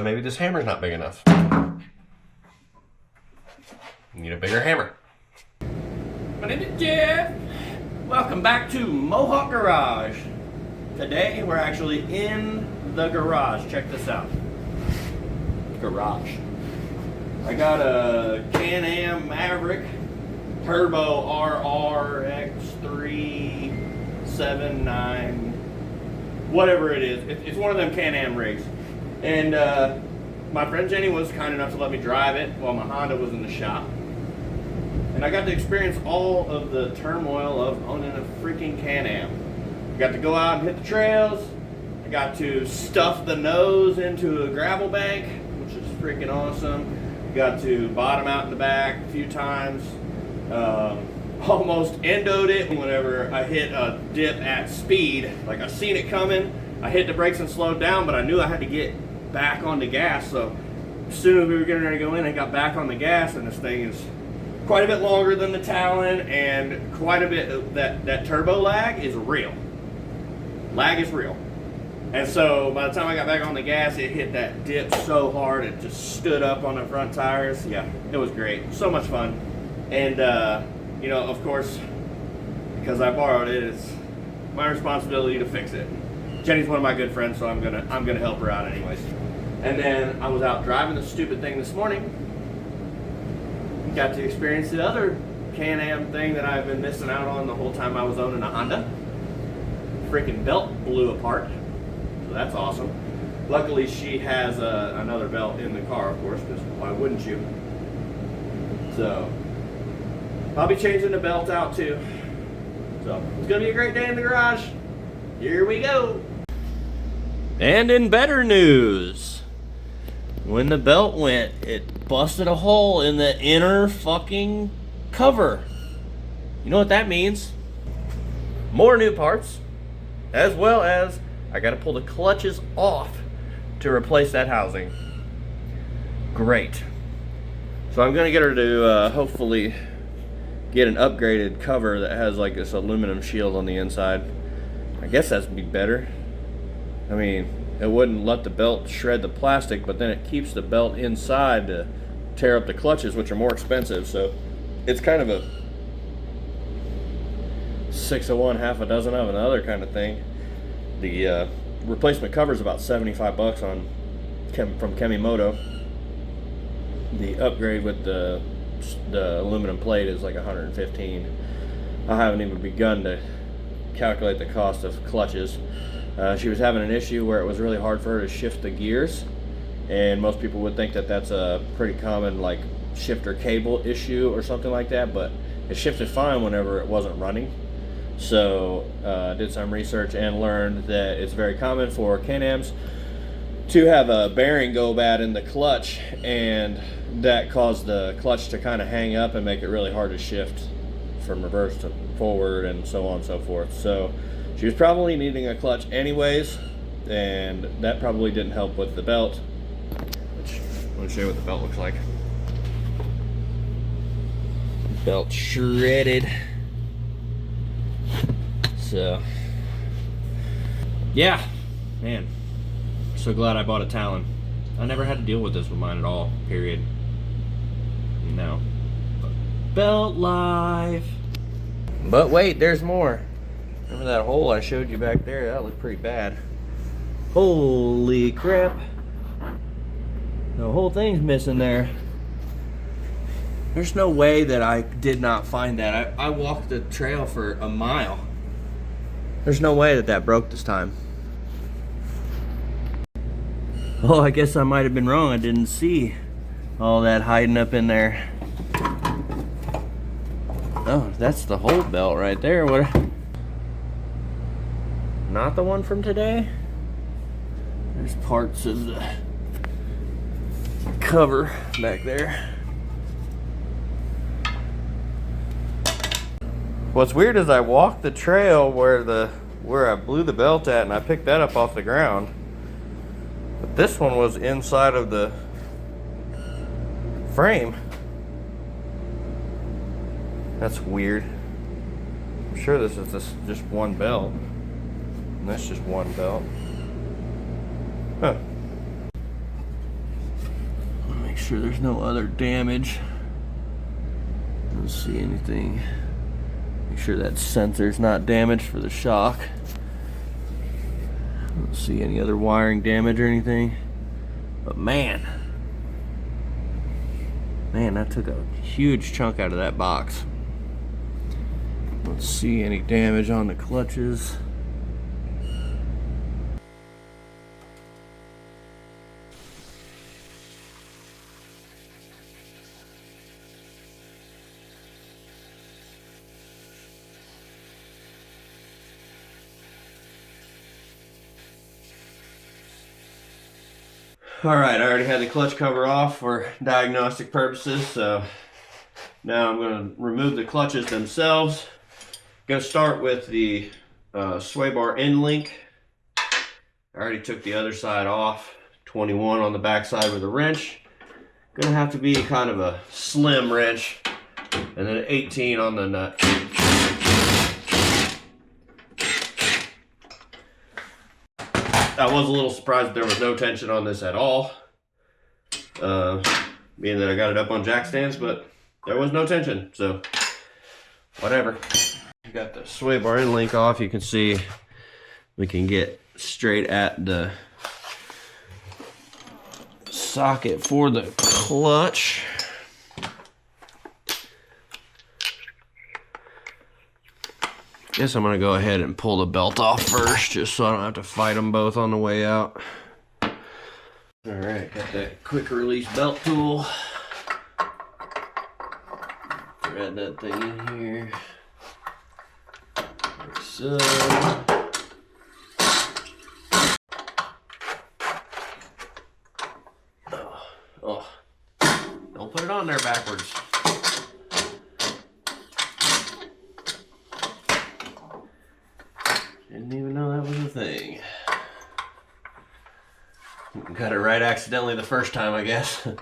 maybe this hammer's not big enough. Need a bigger hammer. My name is Jeff. Welcome back to Mohawk Garage. Today we're actually in the garage. Check this out. Garage. I got a Can-Am Maverick Turbo RRX379, whatever it is. It's one of them Can-Am rigs. And my friend Jenny was kind enough to let me drive it while my Honda was in the shop. And I got to experience all of the turmoil of owning a freaking Can-Am. I got to go out and hit the trails. I got to stuff the nose into a gravel bank, which is freaking awesome. Got to bottom out in the back a few times. Almost endoed it whenever I hit a dip at speed. Like I seen it coming. I hit the brakes and slowed down, but I knew I had to get back on the gas. So as soon as we were getting ready to go in, I got back on the gas, and this thing is quite a bit longer than the Talon, and quite a bit of that turbo lag is real. Lag is real. And so by the time I got back on the gas, it hit that dip so hard it just stood up on the front tires. Yeah, it was great. So much fun. And you know, of course, because I borrowed it, it's my responsibility to fix it. Jenny's one of my good friends, so I'm gonna help her out anyways. And then I was out driving the stupid thing this morning. Got to experience the other Can-Am thing that I've been missing out on the whole time I was owning a Honda. Freaking belt blew apart, so that's awesome. Luckily, she has another belt in the car, of course, because why wouldn't you? So I'll be changing the belt out too. So it's gonna be a great day in the garage. Here we go. And in better news, when the belt went, it busted a hole in the inner fucking cover. You know what that means? More new parts, as well as I gotta pull the clutches off to replace that housing. Great. So I'm gonna get her to hopefully get an upgraded cover that has like this aluminum shield on the inside. I guess that'd be better. I mean, it wouldn't let the belt shred the plastic, but then it keeps the belt inside to tear up the clutches, which are more expensive. So it's kind of a 6 of one, half a dozen of another kind of thing. The replacement cover is about 75 bucks from Kemimoto. The upgrade with the aluminum plate is like 115. I haven't even begun to calculate the cost of clutches. She was having an issue where it was really hard for her to shift the gears, and most people would think that that's a pretty common like shifter cable issue or something like that, but it shifted fine whenever it wasn't running. So I did some research and learned that it's very common for Can-Ams to have a bearing go bad in the clutch, and that caused the clutch to kind of hang up and make it really hard to shift from reverse to forward and so on and so forth. So she was probably needing a clutch anyways, and that probably didn't help with the belt, which I'm going to show you what the belt looks like. Belt shredded. So yeah, man, so glad I bought a Talon. I never had to deal with this with mine at all, period. No. Belt life. But wait, there's more. Remember that hole I showed you back there? That looked pretty bad. Holy crap. The whole thing's missing there. There's no way that I did not find that. I walked the trail for a mile. There's no way that that broke this time. Oh, I guess I might have been wrong. I didn't see all that hiding up in there. Oh, that's the whole belt right there. What? Not the one from today? There's parts of the cover back there. What's weird is I walked the trail where I blew the belt at, and I picked that up off the ground. But this one was inside of the frame. That's weird. I'm sure this is just one belt. And that's just one belt. Huh. sure there's no other damage. Don't see anything. Make sure that sensor's not damaged for the shock. Don't see any other wiring damage or anything. But man, that took a huge chunk out of that box. Don't see any damage on the clutches. Alright, I already had the clutch cover off for diagnostic purposes, so now I'm going to remove the clutches themselves. Going to start with the sway bar end link. I already took the other side off, 21 on the back side with a wrench. Going to have to be kind of a slim wrench, and then 18 on the nut. I was a little surprised that there was no tension on this at all, being that I got it up on jack stands, but there was no tension, so whatever. Got the sway bar end link off. You can see we can get straight at the socket for the clutch. Guess I'm gonna go ahead and pull the belt off first, just so I don't have to fight them both on the way out. Alright, got that quick release belt tool. Thread that thing in here. Like so. Oh, don't put it on there backwards. Didn't even know that was a thing. Got it right accidentally the first time, I guess. Okay.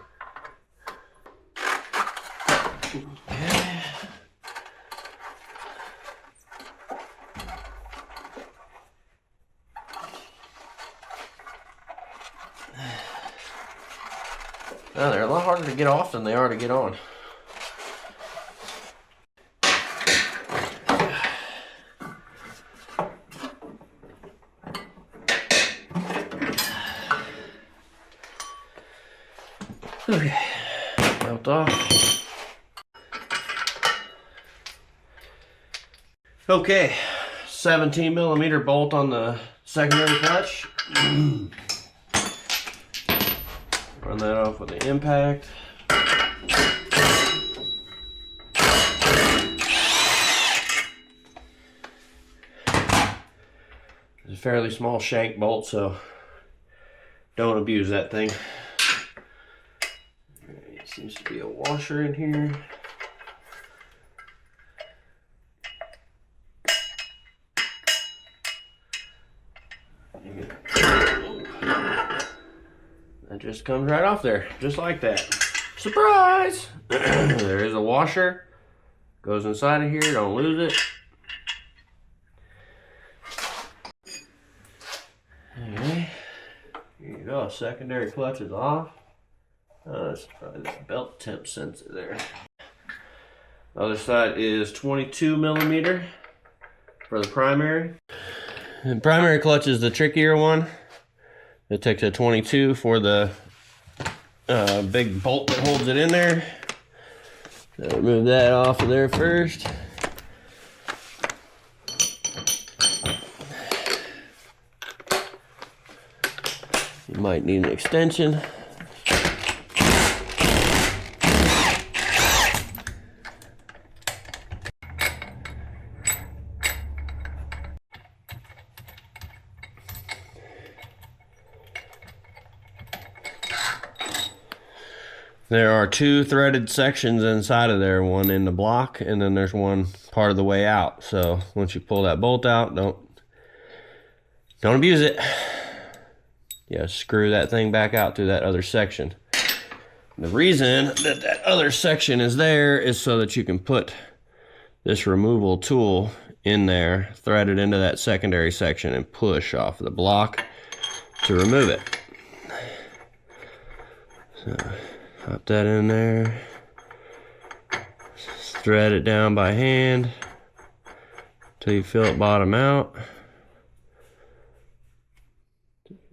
Oh, they're a lot harder to get off than they are to get on. Okay, belt off. Okay, 17mm bolt on the secondary clutch. Run that off with the impact. It's a fairly small shank bolt, so don't abuse that thing. Seems to be a washer in here. That just comes right off there, just like that. Surprise! There is a washer. Goes inside of here, don't lose it. Okay. Here you go, secondary clutch is off. That's probably the belt temp sensor there. The other side is 22mm for the primary. The primary clutch is the trickier one. It takes a 22 for the big bolt that holds it in there. So remove that off of there first. You might need an extension. There are two threaded sections inside of there, one in the block and then there's one part of the way out. So once you pull that bolt out, don't abuse it. Yeah, screw that thing back out through that other section. The reason that that other section is there is so that you can put this removal tool in there, thread it into that secondary section and push off the block to remove it. So Pop that in there. Thread it down by hand until you feel it bottom out.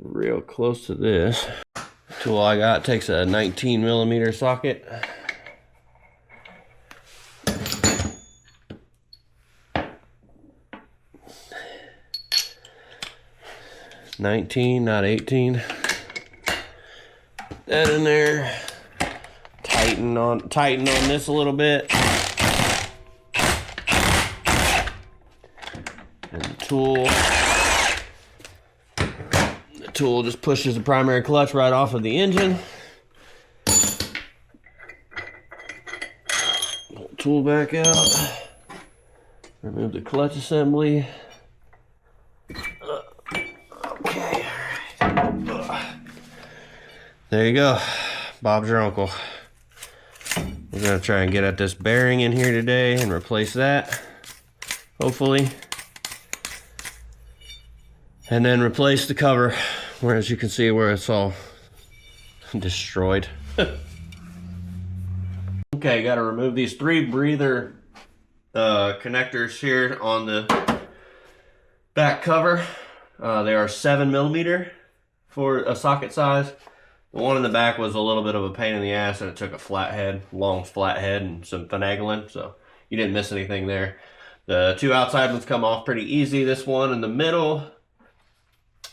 Real close to this. The tool I got takes a 19mm socket. Not 18. That in there. Tighten on this a little bit. And the tool just pushes the primary clutch right off of the engine. Pull the tool back out. Remove the clutch assembly. Okay. There you go. Bob's your uncle. We're gonna try and get at this bearing in here today and replace that, hopefully. And then replace the cover, where as you can see where it's all destroyed. Okay, gotta remove these 3 breather connectors here on the back cover. They are 7mm for a socket size. The one in the back was a little bit of a pain in the ass, and it took a long flathead and some finagling, so you didn't miss anything there. The 2 outside ones come off pretty easy. This one in the middle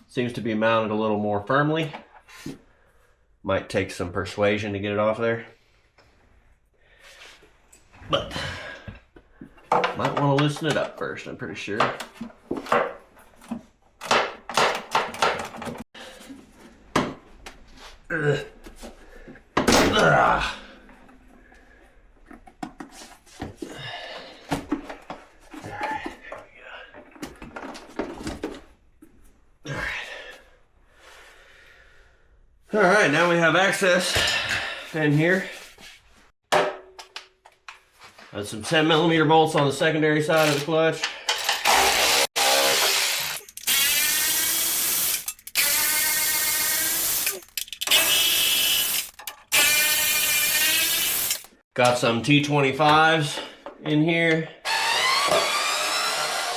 seems to be mounted a little more firmly. Might take some persuasion to get it off there. But might want to loosen it up first, I'm pretty sure. Ugh. Ugh. All right, now we have access in here. Some 10mm bolts on the secondary side of the clutch. Got some T25s in here.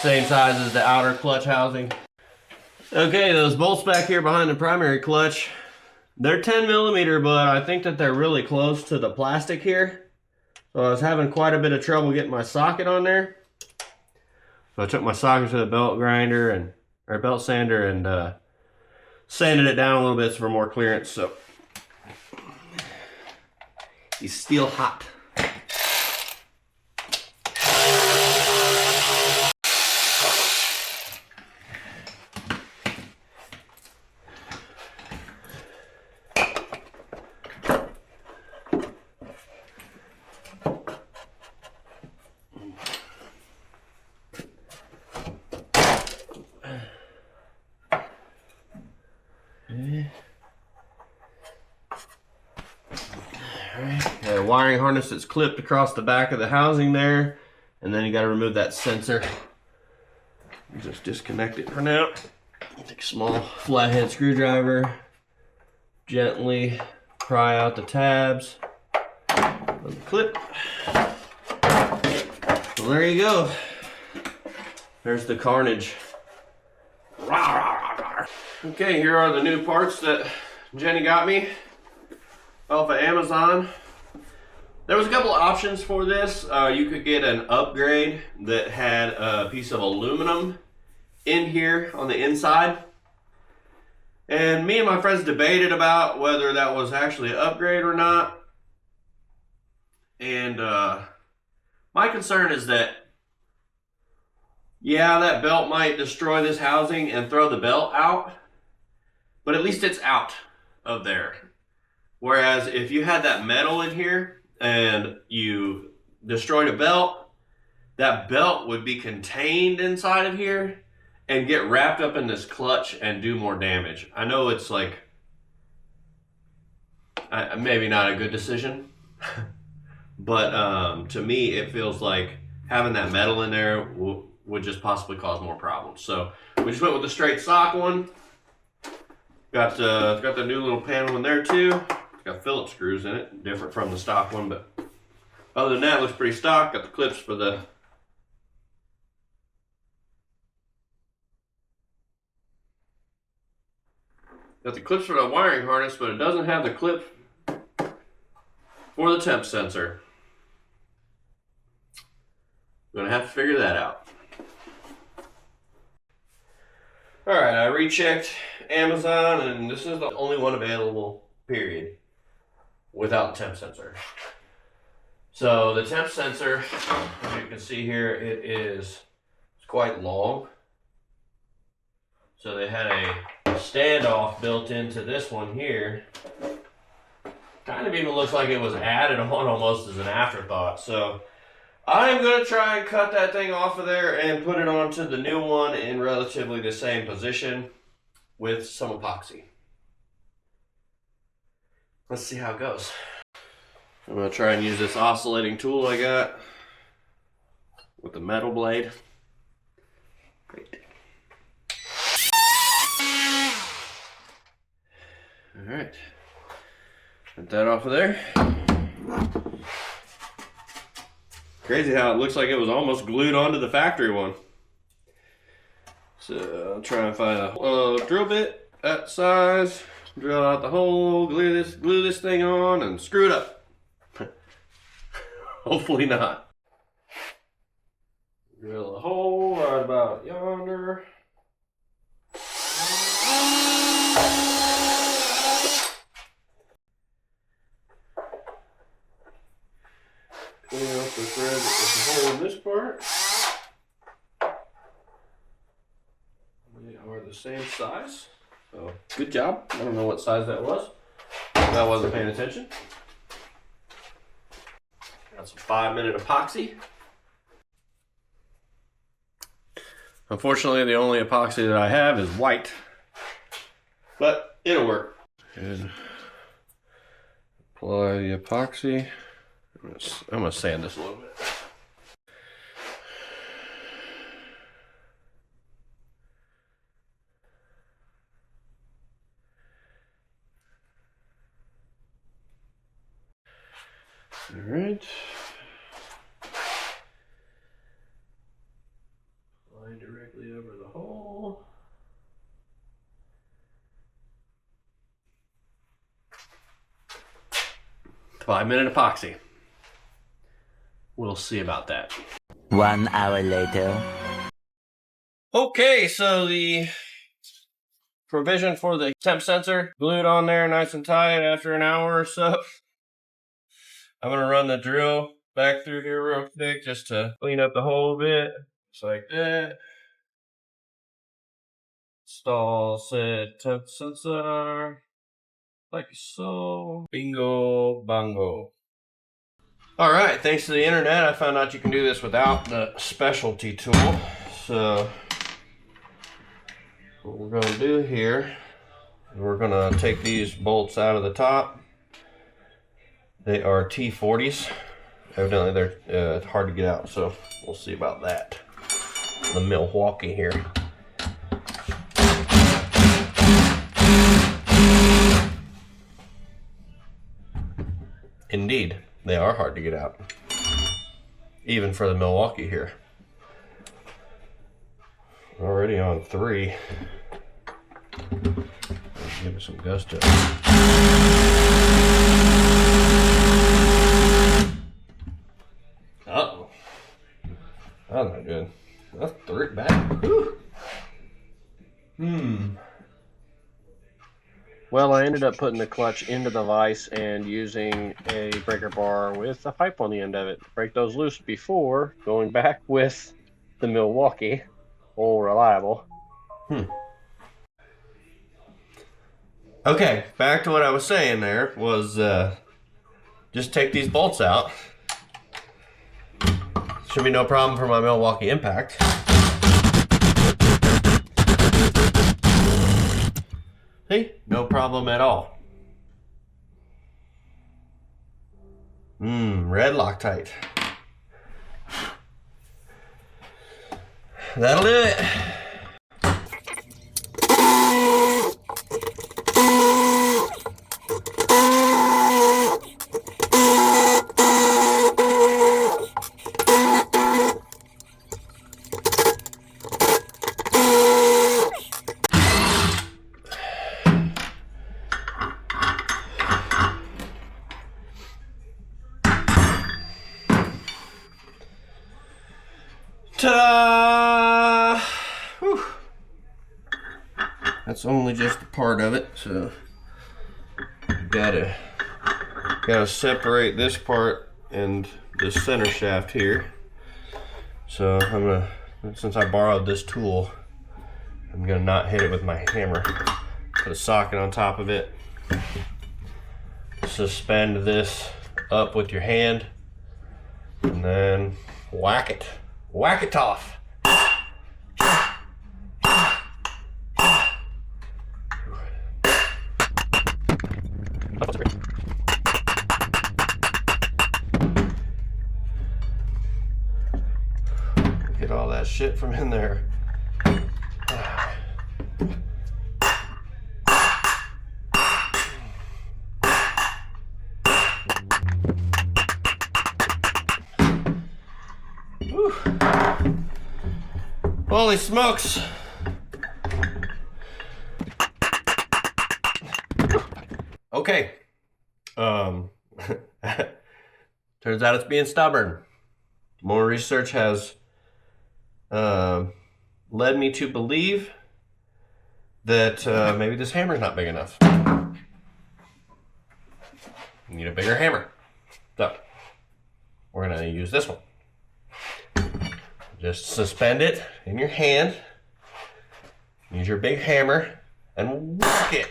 Same size as the outer clutch housing. Okay, those bolts back here behind the primary clutch, they're 10mm, but I think that they're really close to the plastic here. So I was having quite a bit of trouble getting my socket on there. So I took my socket to the belt grinder or belt sander and sanded it down a little bit for more clearance. So he's still hot. Got a wiring harness that's clipped across the back of the housing there, and then you got to remove that sensor. Just disconnect it for now. Take a small flathead screwdriver, gently pry out the tabs of the clip. Well, there you go. There's the carnage. Okay, here are the new parts that Jenny got me off of Amazon. There was a couple of options for this. You could get an upgrade that had a piece of aluminum in here on the inside. And me and my friends debated about whether that was actually an upgrade or not. And my concern is that, yeah, that belt might destroy this housing and throw the belt out, but at least it's out of there. Whereas if you had that metal in here and you destroyed a belt, that belt would be contained inside of here and get wrapped up in this clutch and do more damage. I know it's like maybe not a good decision, but to me it feels like having that metal in there would just possibly cause more problems. So we just went with the straight stock one. Got the new little panel in there too. Got Phillips screws in it, different from the stock one, but other than that, it looks pretty stock. Got the clips for the wiring harness, but it doesn't have the clip for the temp sensor. I'm gonna have to figure that out. All right, I rechecked Amazon, and this is the only one available, period, without the temp sensor. So the temp sensor, as you can see here, it's quite long. So they had a standoff built into this one here. Kind of even looks like it was added on almost as an afterthought. So I'm going to try and cut that thing off of there and put it onto the new one in relatively the same position with some epoxy. Let's see how it goes. I'm going to try and use this oscillating tool I got with the metal blade. Great. All right. Get that off of there. Crazy how it looks like it was almost glued onto the factory one. So I'll try and find a drill bit that size, drill out the hole, glue this thing on, and screw it up. Hopefully not. Drill a hole right about yonder. Clean up the thread with the hole in this part. They are the same size. So good job. I don't know what size that was. I wasn't paying attention. Got some 5-minute epoxy. Unfortunately, the only epoxy that I have is white, but it'll work. Good. Apply the epoxy. I'm gonna sand this a little bit. All right. Line directly over the hole. Five-minute epoxy. We'll see about that. 1 hour later. Okay, so the provision for the temp sensor glued on there nice and tight after an hour or so. I'm gonna run the drill back through here real quick just to clean up the hole a bit. Just like that. Install said temp sensor. Like so. Bingo bongo. Alright, thanks to the internet, I found out you can do this without the specialty tool. So what we're going to do here, we're going to take these bolts out of the top. They are T40s. Evidently they're hard to get out, so we'll see about that. The Milwaukee here. Indeed, they are hard to get out. Even for the Milwaukee here. Already on 3. Let's give it some gusto. Uh-oh. That's not good. That's 3 back. Whew. Well, I ended up putting the clutch into the vise and using a breaker bar with a pipe on the end of it. Break those loose before going back with the Milwaukee. All reliable. Okay, back to what I was saying there was just take these bolts out. Should be no problem for my Milwaukee impact. See? No problem at all. Red Loctite. That'll do it. Ta-da! Whew. That's only just a part of it, so gotta separate this part and the center shaft here. So I'm gonna, since I borrowed this tool, I'm gonna not hit it with my hammer. Put a socket on top of it. Suspend this up with your hand, and then whack it. Whack it off. Get all that shit from in there. Whew. Holy smokes. Okay. Turns out it's being stubborn. More research has led me to believe that maybe this hammer's not big enough. Need a bigger hammer. So we're gonna use this one. Just suspend it in your hand. Use your big hammer and whack it.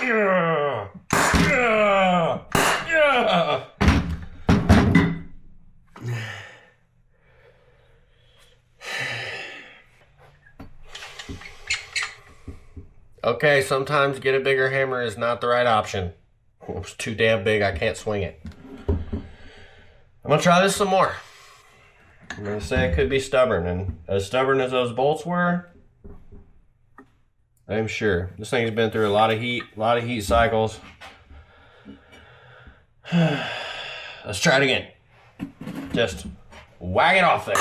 Yeah. Yeah. Yeah. Okay, sometimes get a bigger hammer is not the right option. It's too damn big, I can't swing it. I'm gonna try this some more. I'm gonna say it could be stubborn, and as stubborn as those bolts were, I'm sure. This thing's been through a lot of heat cycles. Let's try it again. Just whack it off there.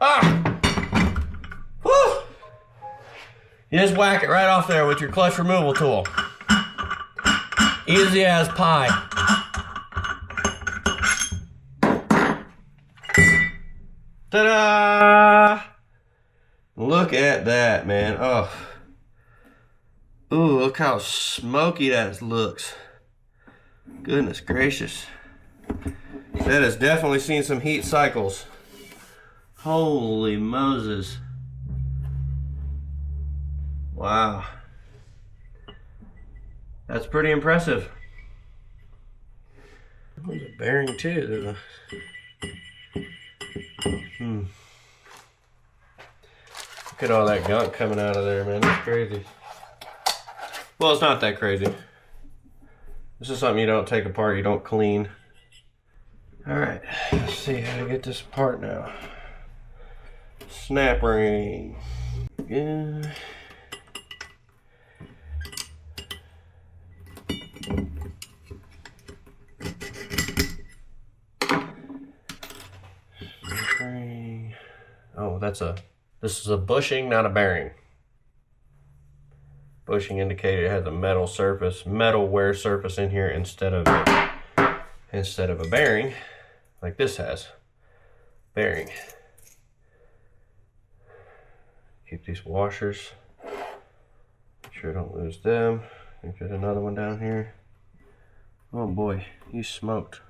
Ah! Woo! You just whack it right off there with your clutch removal tool. Easy as pie. Ta-da! Look at that, man. Oh. Ooh, look how smoky that looks. Goodness gracious. That has definitely seen some heat cycles. Holy Moses. Wow. That's pretty impressive. There's a bearing too. Look at all that gunk coming out of there, man. That's crazy. Well, it's not that crazy. This is something you don't take apart, you don't clean. Alright, let's see how to get this apart now. Snap ring. Yeah. Snap ring. Oh, this is a bushing, not a bearing. Bushing indicator has a metal wear surface in here instead of a bearing, like this has. Bearing. Keep these washers. Make sure I don't lose them. I think there's another one down here. Oh boy, he's smoked.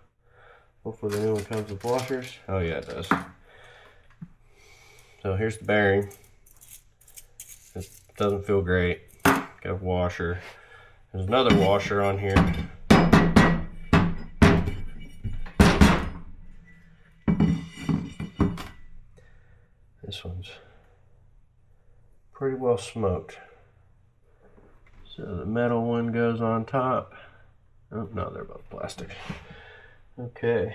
Hopefully the new one comes with washers. Oh yeah, it does. So here's the bearing. It doesn't feel great. Got a washer. There's another washer on here. This one's pretty well smoked. So the metal one goes on top. Oh no, they're both plastic. Okay.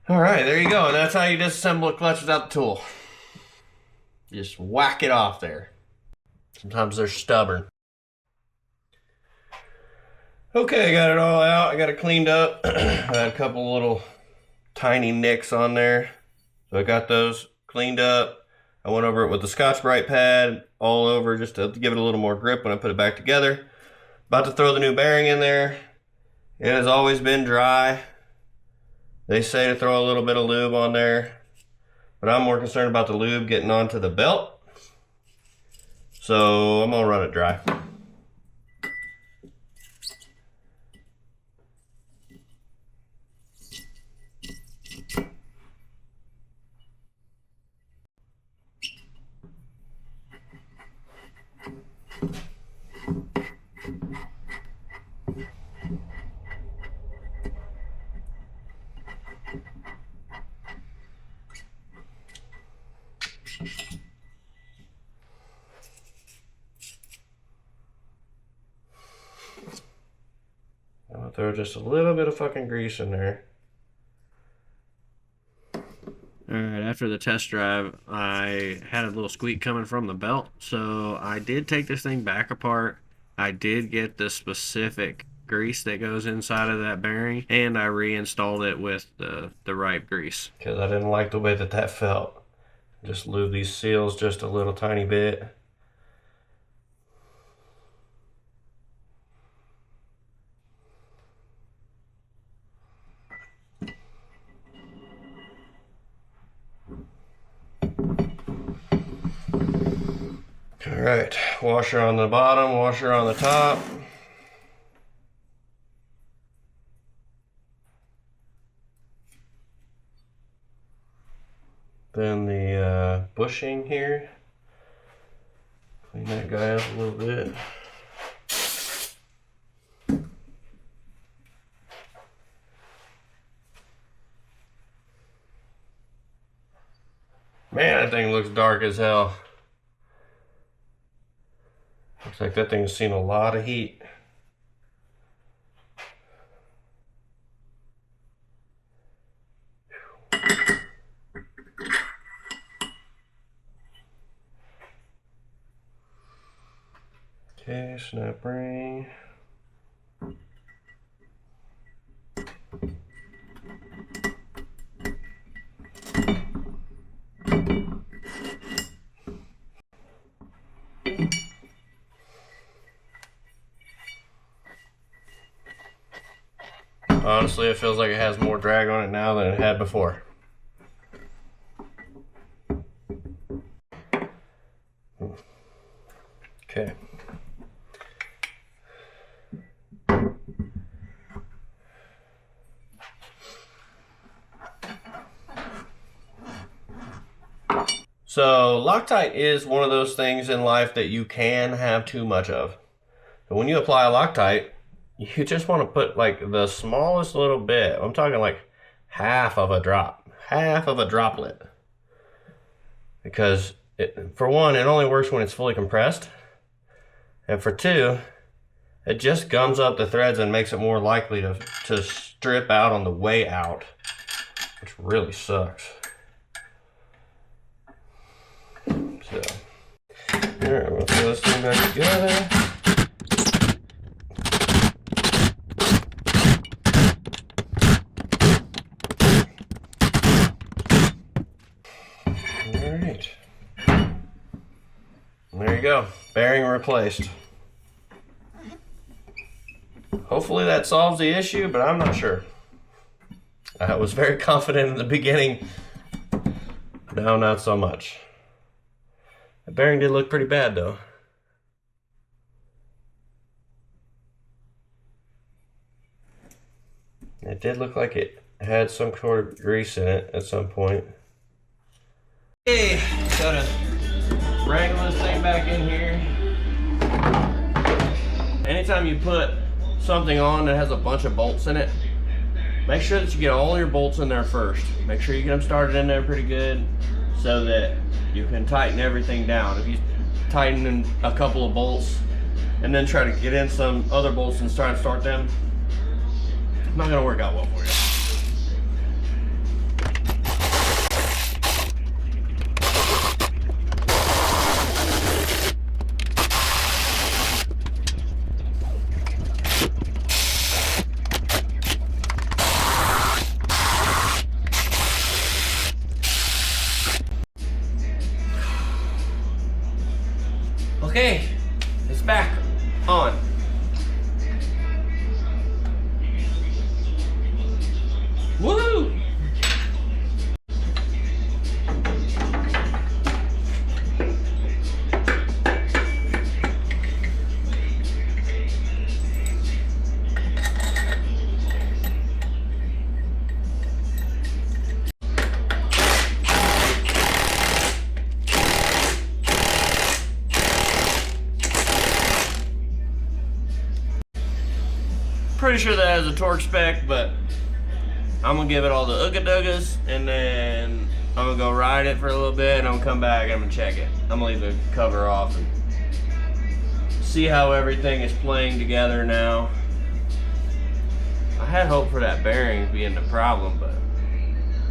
Alright, there you go. And that's how you disassemble a clutch without the tool. Just whack it off there. Sometimes they're stubborn. Okay, I got it all out. I got it cleaned up. I had a couple little tiny nicks on there. So I got those cleaned up. I went over it with the Scotch-Brite pad all over just to give it a little more grip when I put it back together. About to throw the new bearing in there. It has always been dry. They say to throw a little bit of lube on there, but I'm more concerned about the lube getting onto the belt. So I'm gonna run it dry. I'm gonna throw just a little bit of fucking grease in there. Alright, after the test drive, I had a little squeak coming from the belt, so I did take this thing back apart. I did get the specific grease that goes inside of that bearing, and I reinstalled it with the right grease. Because I didn't like the way that felt. Just lube these seals just a little tiny bit. Alright, washer on the bottom, washer on the top. Then the bushing here. Clean that guy up a little bit. Man, that thing looks dark as hell. Looks like that thing's seen a lot of heat. Okay, snap ring. Honestly, it feels like it has more drag on it now than it had before. Okay. So Loctite is one of those things in life that you can have too much of. But when you apply Loctite, you just want to put like the smallest little bit. I'm talking like half of a drop, half of a droplet. Because for one, it only works when it's fully compressed. And for two, it just gums up the threads and makes it more likely to strip out on the way out, which really sucks. So, alright, we'll throw this thing back together. Alright. There you go. Bearing replaced. Hopefully that solves the issue, but I'm not sure. I was very confident in the beginning. Now not so much. The bearing did look pretty bad though. It did look like it had some sort of grease in it at some point. Hey, gotta wrangle this thing back in here. Anytime you put something on that has a bunch of bolts in it, make sure that you get all your bolts in there first. Make sure you get them started in there pretty good so that you can tighten everything down. If you tighten in a couple of bolts and then try to get in some other bolts and try to start them, it's not gonna work out well for you. pretty sure that has a torque spec, but I'm gonna give it all the ooga doogas, and then I'm gonna go ride it for a little bit, and I'm gonna come back and I'm gonna check it. I'm gonna leave the cover off and see how everything is playing together now. I had hope for that bearing being the problem, but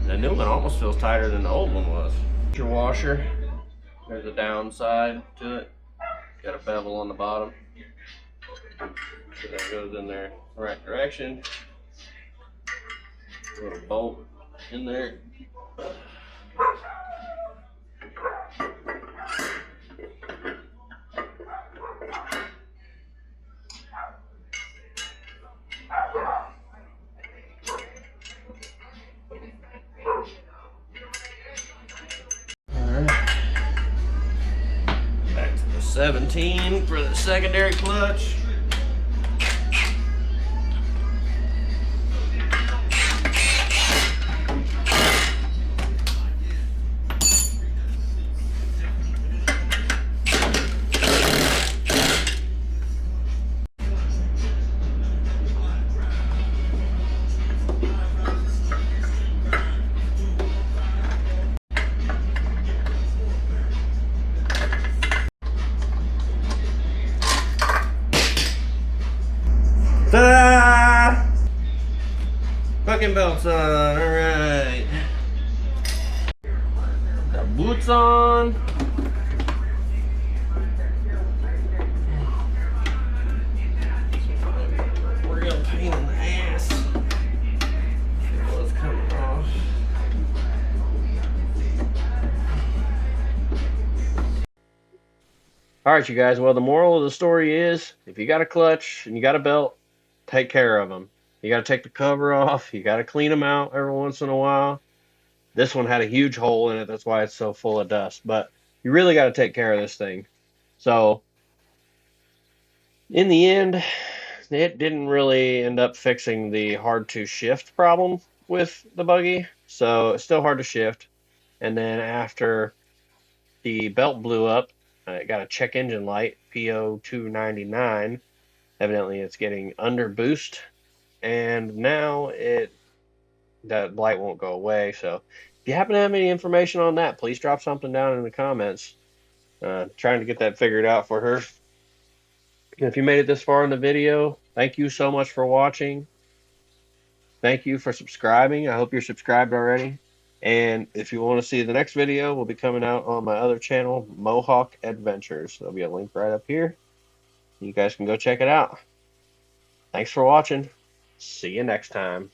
the new one almost feels tighter than the old one was. Your washer, there's a downside to it. Got a bevel on the bottom. So that goes in there the right direction. A little bolt in there. Alright. Back to the 17 for the secondary clutch. Ta-da! Fucking belts on, alright. Got boots on. Real pain in the ass. What's coming off. Alright, you guys, well, the moral of the story is if you got a clutch and you got a belt, take care of them. You got to take the cover off. You got to clean them out every once in a while. This one had a huge hole in it. That's why it's so full of dust. But you really got to take care of this thing. So in the end, it didn't really end up fixing the hard to shift problem with the buggy. So it's still hard to shift. And then after the belt blew up, it got a check engine light, PO 299. Evidently it's getting under boost, and now that light won't go away. So if you happen to have any information on that, please drop something down in the comments. Trying to get that figured out for her. And if you made it this far in the video, thank you so much for watching. Thank you for subscribing. I hope you're subscribed already. And if you want to see the next video, will be coming out on my other channel, Mohawk Adventures. There'll be a link right up here. You guys can go check it out. Thanks for watching. See you next time.